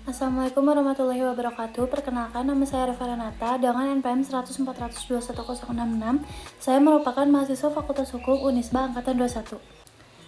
Assalamualaikum warahmatullahi wabarakatuh. Perkenalkan, nama saya Reva Renata dengan NPM 104.21066. Saya merupakan mahasiswa Fakultas Hukum Unisba angkatan 21.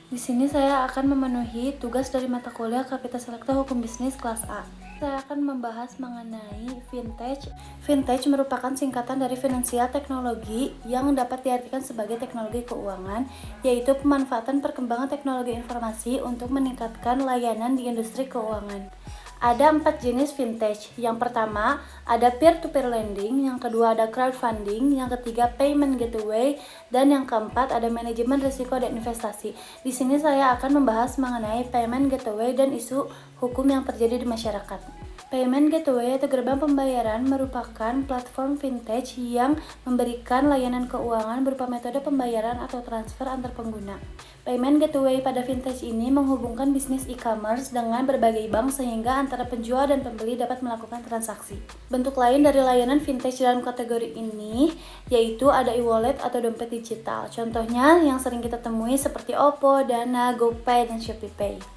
Di sini saya akan memenuhi tugas dari mata kuliah Kapita Selekta Hukum Bisnis kelas A. Saya akan membahas mengenai vintage. Vintage merupakan singkatan dari finansial teknologi yang dapat diartikan sebagai teknologi keuangan, yaitu pemanfaatan perkembangan teknologi informasi untuk meningkatkan layanan di industri keuangan. Ada 4 jenis vintage. Yang pertama, ada peer-to-peer lending, yang kedua ada crowdfunding, yang ketiga payment gateway, dan yang keempat ada manajemen risiko dan investasi. Di sini saya akan membahas mengenai payment gateway dan isu hukum yang terjadi di masyarakat. Payment gateway atau gerbang pembayaran merupakan platform vintage yang memberikan layanan keuangan berupa metode pembayaran atau transfer antar pengguna. Payment gateway pada vintage ini menghubungkan bisnis e-commerce dengan berbagai bank sehingga antara penjual dan pembeli dapat melakukan transaksi. Bentuk lain dari layanan vintage dalam kategori ini yaitu ada e-wallet atau dompet digital. Contohnya yang sering kita temui seperti Oppo, Dana, GoPay, dan ShopeePay.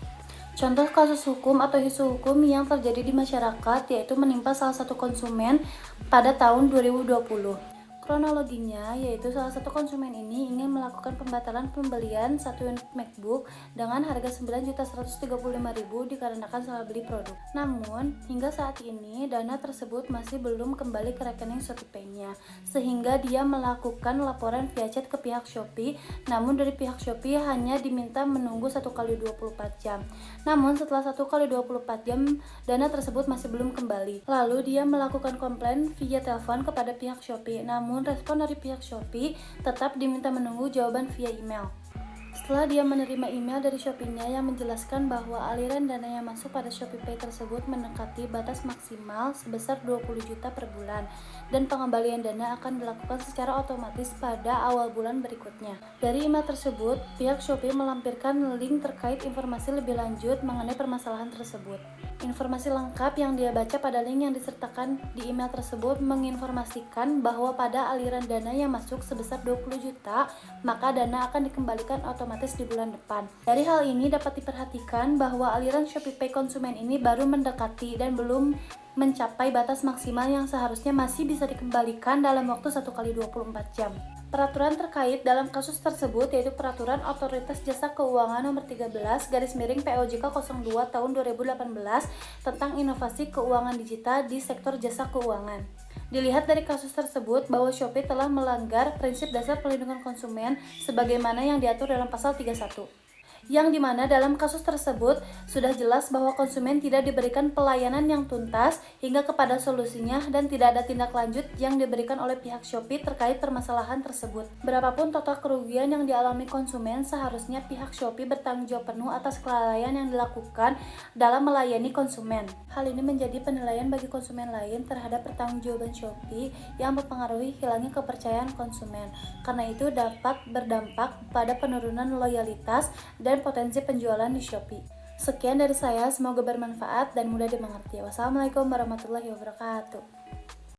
Contoh kasus hukum atau isu hukum yang terjadi di masyarakat yaitu menimpa salah satu konsumen pada tahun 2020. Kronologinya yaitu salah satu konsumen ini ingin melakukan pembatalan pembelian satu unit MacBook dengan harga Rp9.135.000 dikarenakan salah beli produk. Namun, hingga saat ini dana tersebut masih belum kembali ke rekening ShopeePay-nya, sehingga dia melakukan laporan via chat ke pihak Shopee, namun dari pihak Shopee hanya diminta menunggu 1x24 jam. Namun setelah 1x24 jam, dana tersebut masih belum kembali. Lalu dia melakukan komplain via telepon kepada pihak Shopee, namun respon dari pihak Shopee tetap diminta menunggu jawaban via email. Setelah dia menerima email dari Shopee-nya yang menjelaskan bahwa aliran dana yang masuk pada ShopeePay tersebut mendekati batas maksimal sebesar 20 juta per bulan dan pengembalian dana akan dilakukan secara otomatis pada awal bulan berikutnya. Dari email tersebut, pihak Shopee melampirkan link terkait informasi lebih lanjut mengenai permasalahan tersebut. Informasi lengkap yang dia baca pada link yang disertakan di email tersebut menginformasikan bahwa pada aliran dana yang masuk sebesar 20 juta, maka dana akan dikembalikan otomatis di bulan depan. Dari hal ini dapat diperhatikan bahwa aliran ShopeePay konsumen ini baru mendekati dan belum mencapai batas maksimal yang seharusnya masih bisa dikembalikan dalam waktu 1x24 jam. Peraturan terkait dalam kasus tersebut yaitu Peraturan Otoritas Jasa Keuangan Nomor 13/POJK 02 Tahun 2018 tentang Inovasi Keuangan Digital di Sektor Jasa Keuangan. Dilihat dari kasus tersebut bahwa Shopee telah melanggar prinsip dasar perlindungan konsumen sebagaimana yang diatur dalam pasal 31. Yang dimana dalam kasus tersebut sudah jelas bahwa konsumen tidak diberikan pelayanan yang tuntas hingga kepada solusinya dan tidak ada tindak lanjut yang diberikan oleh pihak Shopee terkait permasalahan tersebut. Berapapun total kerugian yang dialami konsumen, seharusnya pihak Shopee bertanggung jawab penuh atas kelalaian yang dilakukan dalam melayani konsumen. Hal ini menjadi penilaian bagi konsumen lain terhadap pertanggungjawaban Shopee yang mempengaruhi hilangnya kepercayaan konsumen. Karena itu dapat berdampak pada penurunan loyalitas dan potensi penjualan di Shopee. Sekian dari saya, semoga bermanfaat dan mudah dimengerti. Wassalamualaikum warahmatullahi wabarakatuh.